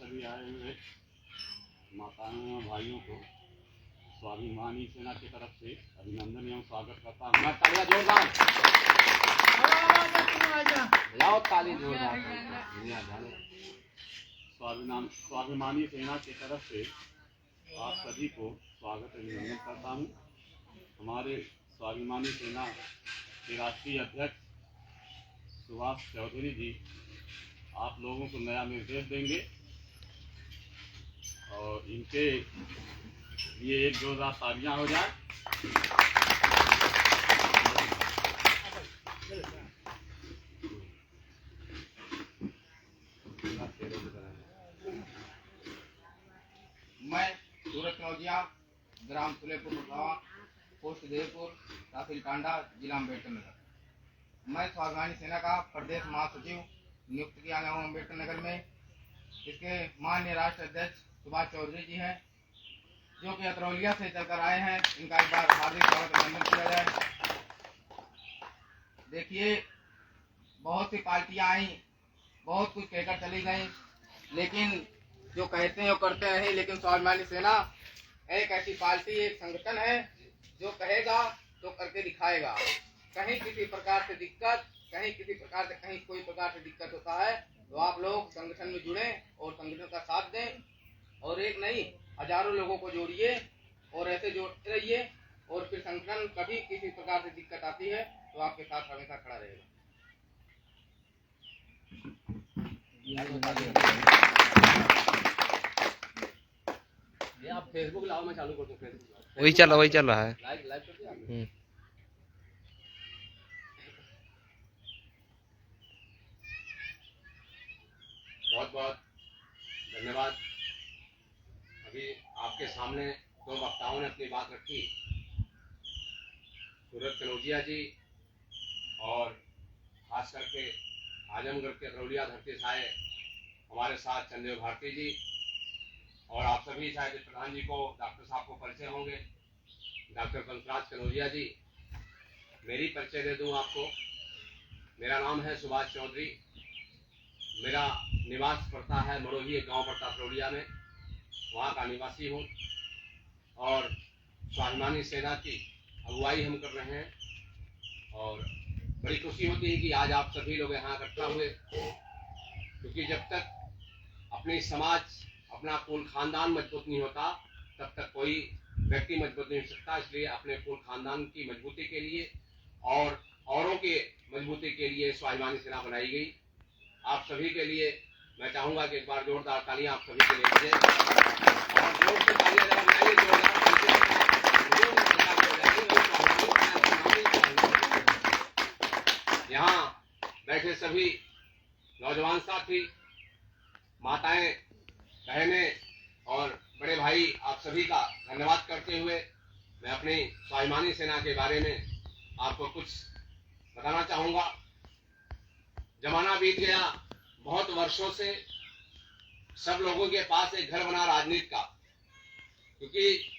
सभी आए हुए माताओं एवं भाइयों को स्वाभिमानी सेना की तरफ से अभिनंदन एवं स्वागत करता हूँ। मैं तालियां जोरदार बजाओ, ताली जोरदार। स्वाभिमानी सेना की तरफ से आप सभी को स्वागत अभिनंदन करता हूँ। हमारे स्वाभिमानी सेना के राष्ट्रीय अध्यक्ष सुभाष चौधरी जी आप लोगों को नया निर्देश देंगे और इनके लिए एक जोरदार तालियां हो जाए। मैं सूरत कनौजिया, ग्राम सुलेपुर, पोस्ट देवपुर, तहसील टांडा, जिला अम्बेडकर नगर। मैं स्वाभिमानी सेना का प्रदेश महासचिव नियुक्त किया गया हूँ अम्बेडकर नगर में। इसके माननीय राष्ट्रीय अध्यक्ष सुभाष चौधरी जी हैं, जो कि अतरौलिया से चलकर आए हैं। इनका एक बार हार्दिक स्वागत अभिनंदन किया जाए। देखिए, बहुत सी पार्टियां आई, बहुत कुछ कहकर चली गई, लेकिन जो कहते हैं वो करते नहीं। लेकिन स्वाभिमानी सेना एक ऐसी पार्टी, एक संगठन है जो कहेगा तो करके दिखाएगा। कहीं किसी प्रकार से दिक्कत, कहीं किसी प्रकार से, कहीं कोई प्रकार से दिक्कत होता है तो आप लोग संगठन में जुड़ें और संगठन का साथ दें, और एक नहीं हजारों लोगों को जोड़िए और ऐसे जोड़ते रहिए, और फिर संगठन कभी किसी प्रकार से दिक्कत आती है तो आपके साथ हमेशा खड़ा रहेगा। आप फेसबुक लाओ, मैं चालू कर दूं। फेसबुक वही चल रहा है। लाइव कर दिया। बहुत बहुत धन्यवाद। अभी आपके सामने दो वक्ताओं ने अपनी बात रखी, सूरत कनौजिया जी और खास करके आजमगढ़ के अतरौलिया धरती से आए हमारे साथ चंदेव भारती जी, और आप सभी शायद प्रधान जी को, डॉक्टर साहब को परिचय होंगे, डॉक्टर कंसराज कनौजिया जी। मेरी परिचय दे दूं आपको। मेरा नाम है सुभाष चौधरी। मेरा निवास पड़ता है मड़ोही, एक गाँव पड़ता अतरौलिया में, वहाँ का निवासी हूँ। और स्वाभिमानी सेना की अगुवाई हम कर रहे हैं, और बड़ी खुशी होती है कि आज आप सभी लोग यहाँ इकट्ठा हुए, क्योंकि जब तक अपनी समाज, अपना कुल खानदान मजबूत नहीं होता तब तक कोई व्यक्ति मजबूत नहीं हो सकता। इसलिए अपने कुल खानदान की मजबूती के लिए और औरों के मजबूती के लिए स्वाभिमानी सेना बनाई गई। आप सभी के लिए मैं चाहूंगा कि एक बार जोरदार तालियां आप सभी के लिए दीजिए, और जोर से तालियां जरा बनाइए, जोरदार। यहाँ बैठे सभी नौजवान साथी, माताएं, बहनें और बड़े भाई, आप सभी का धन्यवाद करते हुए मैं अपनी स्वाभिमानी सेना के बारे में आपको कुछ बताना चाहूँगा। जमाना बीत गया, बहुत वर्षों से सब लोगों के पास एक घर बना राजनीति का, क्योंकि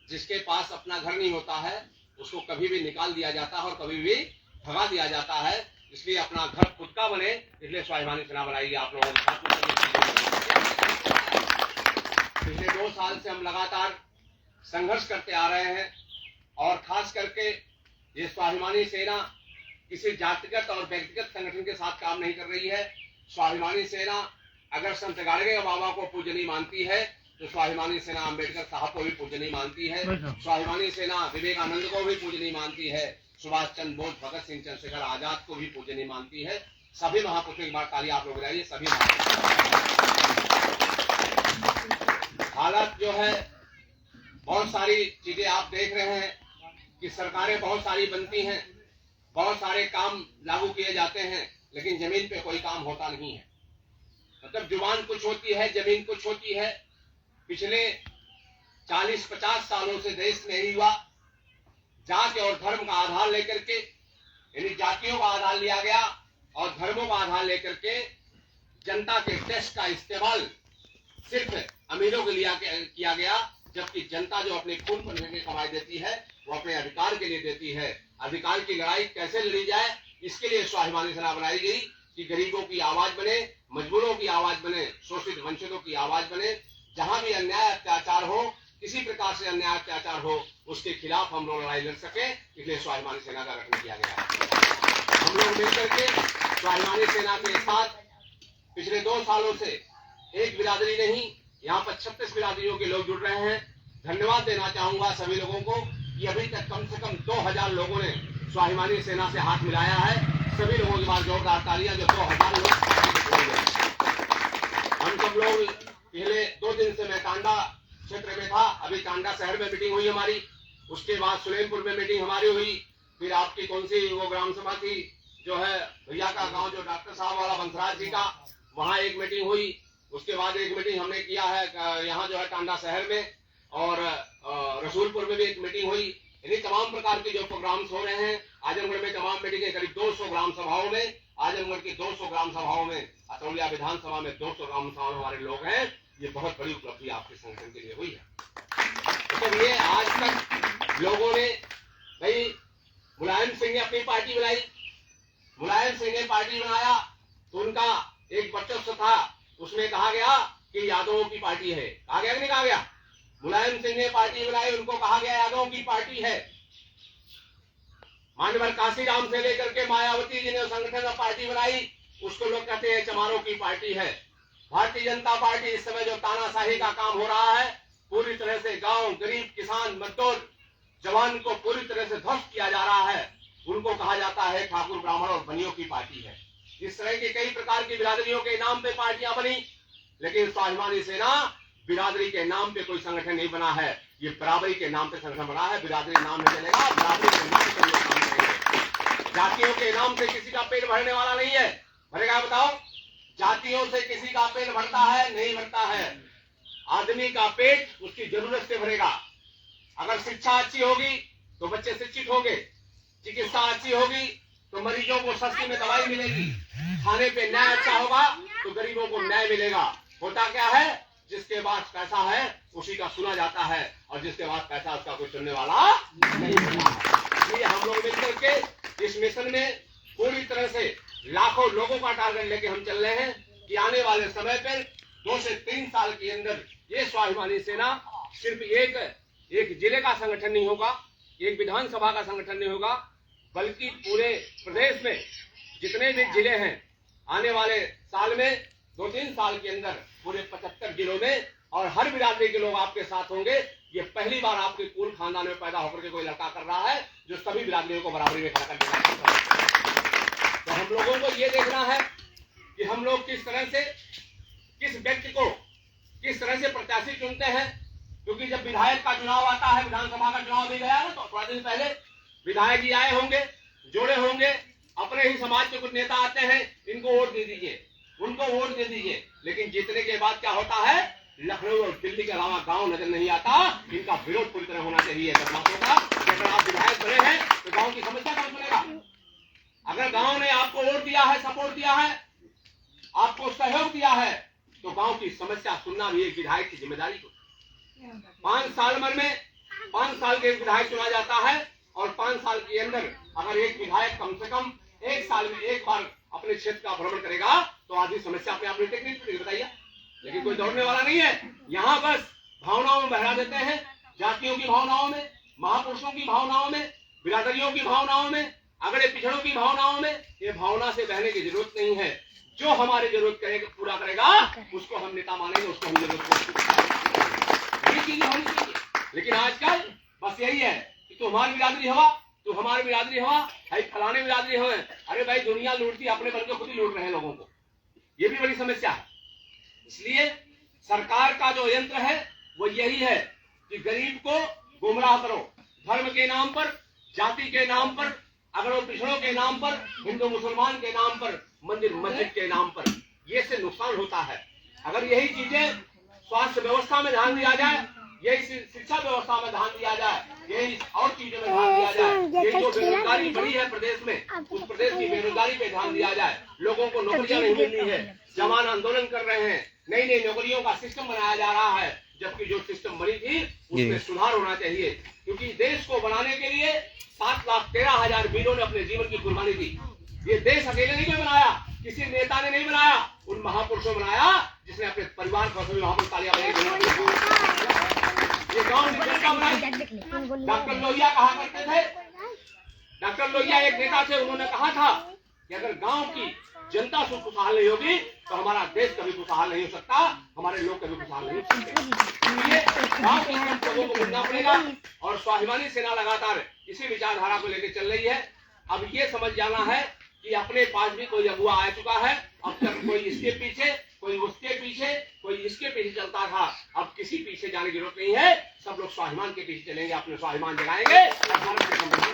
जिसके पास अपना घर नहीं होता है उसको कभी भी निकाल दिया जाता है और कभी भी भगा दिया जाता है। इसलिए अपना घर खुद का बने, इसलिए स्वाभिमानी सेना बनाई। आप लोगों के साथ पिछले 2 साल से हम लगातार संघर्ष करते आ रहे हैं, और खास करके ये स्वाभिमानी सेना किसी जातिगत और व्यक्तिगत संगठन के साथ काम नहीं कर रही है। स्वाभिमानी सेना अगर संत गाडगे बाबा को पूजनीय मानती है तो स्वाभिमानी सेना अम्बेडकर साहब को भी पूजनीय मानती है। स्वाभिमानी सेना विवेकानंद को भी पूजनीय मानती है, सुभाष चंद्र बोस, भगत सिंह, चंद्रशेखर आजाद को भी पूजनीय मानती है। सभी महापुरुषों की बार तालियां आप लोग बजाइए। सभी हालत जो है, बहुत सारी चीजें आप देख रहे हैं कि सरकारें बहुत सारी बनती हैं, बहुत सारे काम लागू किए जाते हैं, लेकिन जमीन पे कोई काम होता नहीं है। मतलब जुबान कुछ होती है, जमीन कुछ होती है। पिछले 40-50 सालों से देश में यही हुआ, जाति और धर्म का आधार लेकर के, यानी जातियों का आधार लिया गया और धर्मों का आधार लेकर के जनता के टैक्स का इस्तेमाल सिर्फ अमीरों के लिए किया गया, जबकि जनता जो अपने खून पसीने की कमाई देती है वो अपने अधिकार के लिए देती है। अधिकार की लड़ाई कैसे लड़ी जाए, इसके लिए स्वाभिमानी सेना बनाई गई। कि गरीबों की आवाज बने, मजबूरों की आवाज बने, शोषित वंचितों की आवाज बने। जहां भी अन्याय अत्याचार हो, किसी प्रकार से अन्याय अत्याचार हो, उसके खिलाफ हम लोग लड़ाई लड़ सके, इसलिए स्वाभिमानी सेना का गठन किया गया है। हम लोग मिलकर के स्वाभिमानी सेना के साथ पिछले 2 सालों से एक बिरादरी नहीं, यहाँ पर 36 बिरादरियों के लोग जुड़ रहे हैं। धन्यवाद देना चाहूंगा सभी लोगों को कि अभी तक कम से कम 2000 लोगों ने स्वाभिमानी सेना से हाथ मिलाया है। सभी लोगों के बाद जोरदार तालियां, जो 2000 लोग हम सब लोग पहले 2 दिन से मैं टांडा क्षेत्र में था, अभी टांडा शहर में मीटिंग हुई हमारी, उसके बाद सुलेमपुर में मीटिंग हमारी हुई, फिर आपकी कौन सी वो ग्राम सभा थी जो है भैया का गांव जो डॉक्टर साहब वाला बंसराज जी का, वहां एक मीटिंग हुई। उसके बाद एक मीटिंग हमने किया है यहाँ जो है टांडा शहर में, और रसूलपुर में भी एक मीटिंग हुई। यानी तमाम प्रकार के जो प्रोग्राम्स हो रहे हैं। आजमगढ़ में तमाम मीटिंगें, करीब 200 ग्राम सभाओं में, आजमगढ़ की 200 ग्राम सभाओं में, अतरौलिया विधानसभा में 200 ग्राम सभाओं हमारे लोग हैं। ये बहुत बड़ी उपलब्धि आपके संगठन के लिए हुई है। तो ये आज तक लोगों ने, भाई मुलायम सिंह ने अपनी पार्टी बनाई, मुलायम सिंह ने पार्टी बनाया तो उनका एक वर्चस्व था, उसमें कहा गया कि यादवों की पार्टी है। कहा गया कि नहीं कहा गया? मुलायम सिंह ने पार्टी बनाई, उनको कहा गया यादवों की पार्टी है। मान्यवर काशीराम से लेकर के मायावती जी ने संगठन में पार्टी बनाई, उसको लोग कहते हैं चमारों की पार्टी है। भारतीय जनता पार्टी इस समय जो तानाशाही का काम हो रहा है, पूरी तरह से गांव, गरीब, किसान, मजदूर, जवान को पूरी तरह से ध्वस्त किया जा रहा है, उनको कहा जाता है ठाकुर, ब्राह्मण और बनियों की पार्टी है। इस तरह की कई प्रकार की बिरादरियों के नाम पे पार्टियां बनी, लेकिन स्वाभिमानी सेना बिरादरी के नाम पे कोई संगठन नहीं बना है, ये बराबरी के नाम पे संगठन बना है। बिरादरी नाम नहीं चलेगा, बिरादरी के नाम पे लोग काम करेंगे। जातियों के नाम से किसी का पेट भरने वाला नहीं है। भरेगा? बताओ, जातियों से किसी का पेट भरता है? नहीं भरता है। आदमी का पेट उसकी जरूरत से भरेगा। अगर शिक्षा अच्छी होगी तो बच्चे शिक्षित होंगे, चिकित्सा अच्छी होगी तो मरीजों को सस्ती में दवाई मिलेगी, खाने पे न्याय अच्छा होगा तो गरीबों को न्याय मिलेगा। होता क्या है, जिसके पास पैसा है उसी का सुना जाता है, और जिसके पास पैसा उसका कोई सुनने वाला नहीं होता है। इसलिए हम लोग मिलकर के इस मिशन में पूरी तरह से लाखों लोगों का टारगेट लेके हम चल रहे हैं कि आने वाले समय पर 2 से 3 साल के अंदर ये स्वाभिमानी सेना सिर्फ एक जिले का संगठन नहीं होगा, एक विधानसभा का संगठन नहीं होगा, बल्कि पूरे प्रदेश में जितने भी जिले हैं, आने वाले साल में 2-3 साल के अंदर पूरे 75 जिलों में, और हर बिरादरी के लोग आपके साथ होंगे। ये पहली बार आपके कुल खानदान में पैदा होकर के कोई लड़का कर रहा है जो सभी बिरादरियों को बराबरी में खड़ा कर देगा। तो हम लोगों को ये देखना है कि हम लोग किस तरह से, किस व्यक्ति को किस तरह से प्रत्याशी चुनते हैं। क्योंकि जब विधायक का चुनाव आता है, विधानसभा का चुनाव भी गया ना, तो थोड़ा दिन पहले विधायक जी आए होंगे, जोड़े होंगे, अपने ही समाज के कुछ नेता आते हैं, इनको वोट दे दीजिए, उनको वोट दे दीजिए। लेकिन जीतने के बाद क्या होता है, लखनऊ और दिल्ली के अलावा गांव नजर नहीं आता। इनका विरोध पूरी तरह होना चाहिए बदमाशों का। अगर आप विधायक बने हैं तो गांव की समस्या कौन सुनेगा? अगर गांव ने आपको वोट दिया है, सपोर्ट दिया है, आपको सहयोग दिया है, तो गांव की समस्या सुनना भी एक विधायक की जिम्मेदारी होती है। 5 साल में 5 साल के विधायक चुना जाता है, और 5 साल के अंदर अगर एक विधायक कम से कम 1 साल में 1 बार अपने क्षेत्र का भ्रमण करेगा तो आधी समस्या अपने आप निपटेगी नहीं, बताइए। लेकिन कोई दौड़ने वाला नहीं है। यहाँ बस भावनाओं में बहरा देते हैं, जातियों की भावनाओं में, महापुरुषों की भावनाओं में, बिरादरियों की भावनाओं में, अगड़े पिछड़ों की भावनाओं में। ये भावना से बहने की जरूरत नहीं है। जो हमारी जरूरत करेगा, पूरा करेगा, उसको हम नेता मानेंगे, उसको हम जरूरत ये चीजें होनी चाहिए। लेकिन आजकल बस यही है कि तू हमारी बिरादरी हवा, तू हमारी बिरादरी हवा, भाई फलाने बिरादरी हवा। अरे भाई, दुनिया लूटती, अपने बल के खुद ही लूट रहे हैं लोगों को। ये भी बड़ी समस्या है। इसलिए सरकार का जो यंत्र है वो यही है कि गरीब को गुमराह करो, धर्म के नाम पर, जाति के नाम पर, अगर पिछड़ों के नाम पर, हिंदू मुसलमान के नाम पर, मंदिर मस्जिद के नाम पर, ये से नुकसान होता है। अगर यही चीजें स्वास्थ्य व्यवस्था में ध्यान दिया जाए, यही शिक्षा व्यवस्था में ध्यान दिया जाए, यही और चीजों में ध्यान दिया जाए, ये जो बेरोजगारी बढ़ी है प्रदेश में, उस प्रदेश की बेरोजगारी पे ध्यान दिया जाए। लोगों को नौकरियां नहीं मिल रही है, जवान आंदोलन कर रहे हैं, नई नई नौकरियों का सिस्टम बनाया जा रहा है, जबकि जो सिस्टम बनी थी उसमें सुधार होना चाहिए। क्योंकि देश को बनाने के लिए 7,13,000 वीरों ने अपने जीवन की कुर्बानी दी। ये देश अकेले नहीं बनाया, किसी नेता ने नहीं बनाया, उन महापुरुषों ने बनाया जिसने अपने परिवार को सभी वहां पर तालियां बजाई। ये गांव ने जनता बनाई। डॉक्टर लोहिया कहा करते थे, डॉक्टर लोहिया एक नेता थे, उन्होंने कहा था कि अगर गांव की जनता खुशहाल नहीं होगी तो हमारा देश कभी खुशहाल नहीं हो सकता, हमारे लोग कभी खुशहाल नहीं हो सकते। इसलिए गांव के लोगों को मिलना पड़ेगा और स्वाभिमानी सेना लगातार इसी विचारधारा को लेकर चल रही है। अब ये समझ जाना है कि अपने पास भी कोई अगुआ आ चुका है। अब तक कोई इसके पीछे, कोई उसके पीछे, कोई इसके पीछे चलता था। अब किसी पीछे जाने की जरूरत नहीं है, सब लोग स्वाभिमान के पीछे चलेंगे, अपने स्वाभिमान जगाएंगे और भारत के संविधान।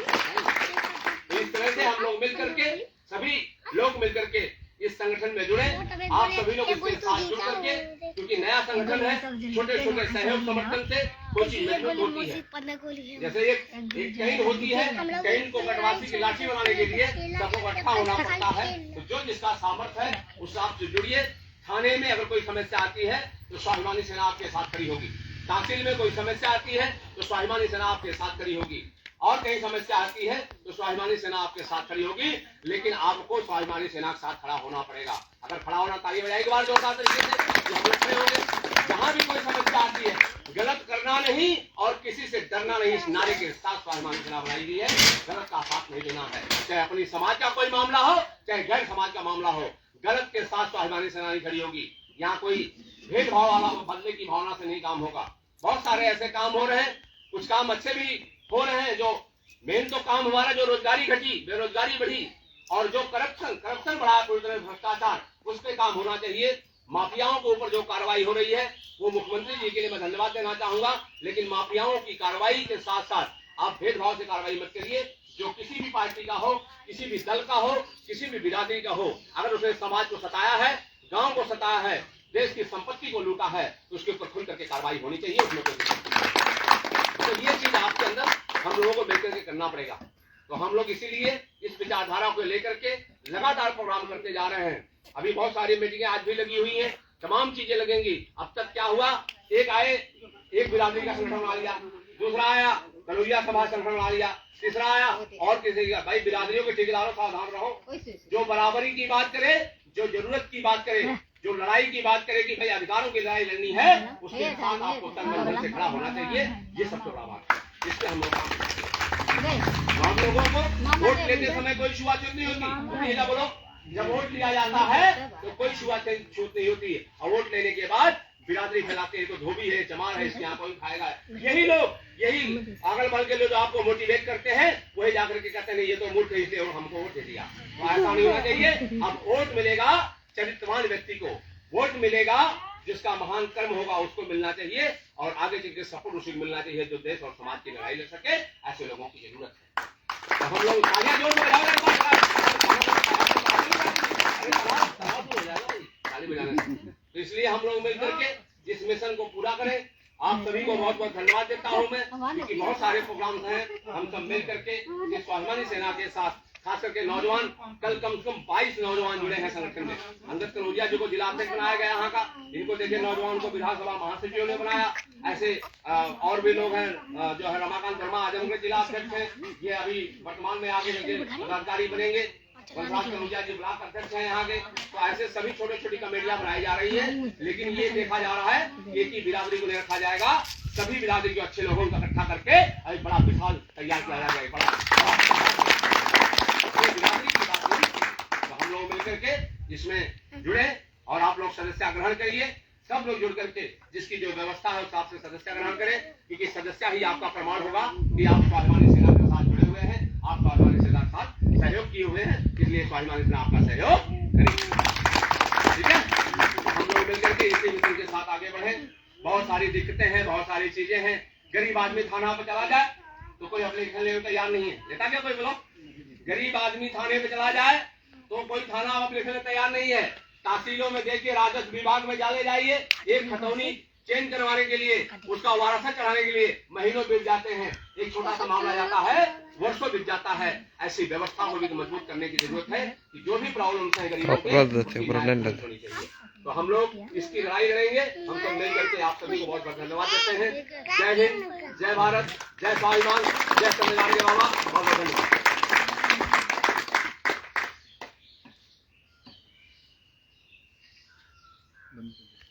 इस तरह से हम लोग मिलकर के, सभी लोग मिलकर के इस संगठन में जुड़े। आप सभी लोग इसके साथ जुड़ करके, क्योंकि नया संगठन है, छोटे छोटे सहयोग समर्थन से कोई चीज मजबूत होती है। जैसे एक कैन होती है, कैन को कटवासी की लाठी बनाने के लिए सबको इकट्ठा होना पड़ता है। तो जो जिसका सामर्थ्य है उस हिसाब से जुड़िए। थाने में अगर कोई समस्या आती है तो स्वाभिमानी सेना आपके साथ खड़ी होगी। तहसील में कोई समस्या आती है तो स्वाभिमानी सेना आपके साथ खड़ी होगी। और कहीं समस्या आती है तो स्वाभिमानी सेना आपके साथ खड़ी होगी। लेकिन आपको स्वाभिमानी सेना के साथ खड़ा होना पड़ेगा। अगर खड़ा होना, ताली बजाएगी बार जोरदार तरीके से, हम लोग खड़े होंगे। जहां भी कोई समस्या आती है, गलत करना नहीं और किसी से डरना नहीं, इस नारे के साथ स्वाभिमानी सेना बनाई गई है। गलत का साथ नहीं देना है, चाहे अपनी समाज का कोई मामला हो, चाहे गैर समाज का मामला हो, गलत के साथ स्वाभिमानी सेना नहीं खड़ी होगी। यहाँ कोई भेदभाव वाला बदले की भावना से नहीं काम होगा। बहुत सारे ऐसे काम हो रहे हैं, कुछ काम अच्छे भी हो रहे हैं। जो मेन तो काम हमारा, जो रोजगारी घटी, बेरोजगारी बढ़ी और जो करप्शन बढ़ा, पूरी तरह भ्रष्टाचार, उस पे काम होना चाहिए। माफियाओं के ऊपर जो कार्रवाई हो रही है वो मुख्यमंत्री जी के लिए मैं धन्यवाद देना चाहूंगा। लेकिन माफियाओं की कार्रवाई के साथ साथ आप भेदभाव से कार्रवाई मत करिए। जो किसी भी पार्टी का हो, किसी भी दल का हो, किसी भी बिरादरी का हो, अगर उसने समाज को सताया है, गांव को सताया है, देश की संपत्ति को लूटा है, तो उसके ऊपर खुल करके कार्रवाई होनी चाहिए। उसमें तो ये चीज आपके अंदर हम लोगों को मिलकर के करना पड़ेगा। तो हम लोग इसीलिए इस विचारधारा को लेकर के लगातार प्रोग्राम करते जा रहे हैं। अभी बहुत सारी मीटिंगें आज भी लगी हुई हैं, तमाम चीजें लगेंगी। अब तक क्या हुआ, एक आए, एक बिरादरी का संगठन बना लिया, दूसरा आया कलौलिया समाज संगठन बना लिया, तीसरा आया और किसी का। भाई बिरादरियों के ठेकेदारों सावधान रहो। जो बराबरी की बात करे, जो जरूरत की बात करे, जो लड़ाई की बात करे कि भाई अधिकारों की लड़ाई लड़नी है, उसके साथ आपको तन मन धन से खड़ा होना चाहिए। ये सबसे बड़ा बात है, इससे हम लोगों को वोट लेते समय कोई छुआछूत नहीं होती। क्या बोलो, जब वोट लिया जाता है तो कोई छुआछूत नहीं होती है। और वोट लेने के बाद बिरादरी फैलाते हैं तो धोबी है, चमार है, इसके यहाँ कोई खाएगा। यही लोग, यही अगल बगल के लोग आपको मोटिवेट करते हैं, वही जाकर के कहते हैं ये तो मूर्ख है, इसलिए और हमको वोट दे दिया। तो ऐसा नहीं होना चाहिए। अब वोट मिलेगा चरित्रवान व्यक्ति को, वोट मिलेगा जिसका महान कर्म होगा उसको मिलना चाहिए, और आगे चल के सपोर्ट उसी को मिलना चाहिए जो देश और समाज की लड़ाई लड़ सके। ऐसे लोगों की जरूरत है। तो हम लोग तालियां जोर में बजाओ, ताली बजाने से। तो इसलिए हम लोग मिलकर के इस मिशन को पूरा करें। आप सभी को बहुत बहुत धन्यवाद देता हूँ मैं, क्योंकि बहुत सारे प्रोग्राम्स हैं। हम सब मिल करके इस स्वाभिमानी सेना के साथ, खास करके नौजवान, कल कम से कम 22 नौजवान जुड़े हैं संगठन में। अंगद कनौजिया जी को जिला अध्यक्ष बनाया गया यहाँ का, इनको देखिए नौजवान को विधानसभा महासचिव ने बनाया। ऐसे और भी लोग हैं, जो है रमाकांत वर्मा आजमगढ़ जिला अध्यक्ष हैं, ये अभी वर्तमान में आगे पदाधिकारी बनेंगे। बलराज कनौजिया जी ब्लॉक अध्यक्ष हैं यहाँ के। तो ऐसे सभी छोटी छोटी कमेटियां बनाई जा रही है। लेकिन ये देखा जा रहा है एक ही बिरादरी को नहीं रखा जाएगा, सभी बिरादरी के अच्छे लोगों को इकट्ठा करके एक बड़ा मिसाल तैयार किया जाएगा। बिरादरी की बात नहीं, तो हम लोग मिलकर के इसमें जुड़े और आप लोग सदस्यता ग्रहण करिए। सब लोग जुड़ करके जिसकी जो व्यवस्था है उस हिसाब से सदस्यता ग्रहण करें, क्योंकि सदस्य ही आपका प्रमाण होगा कि आप स्वाभिमानी सेना के साथ जुड़े हुए हैं, आप स्वाभिमानी सेना के साथ सहयोग किए हुए हैं। इसलिए स्वाभिमानी सेना आपका सहयोग करेगी। ठीक है, हम लोग मिलकर के इसी मिशन के साथ आगे बढ़े। बहुत सारी दिक्कतें हैं, बहुत सारी चीजें हैं। गरीब आदमी थाना पर चला जाए तो कोई एप्लीकेशन लेने को तैयार नहीं है। लेता क्या कोई बोलो, गरीब आदमी थाने पे चला जाए तो कोई थाना एप्लीकेशन तैयार नहीं है। तहसीलों में देखिए, राजस्व विभाग में जाले जाइए, एक खतौनी चेंज करवाने के लिए, उसका वारसा चढ़ाने के लिए महीनों बीत जाते हैं। एक छोटा सा मामला जाता है, वर्षों बीत जाता है। ऐसी व्यवस्था को भी मजबूत करने की जरूरत है कि जो भी प्रॉब्लम है गरीबों के, तो हम लोग इसकी लड़ाई लड़ेंगे। हम सब मिल करके आप सभी को बहुत बहुत धन्यवाद देते हैं। जय हिंद, जय भारत, जय स्वाभिमान, जय संविधान के बाबा। बहुत बहुत धन्यवाद। बंद कर दो।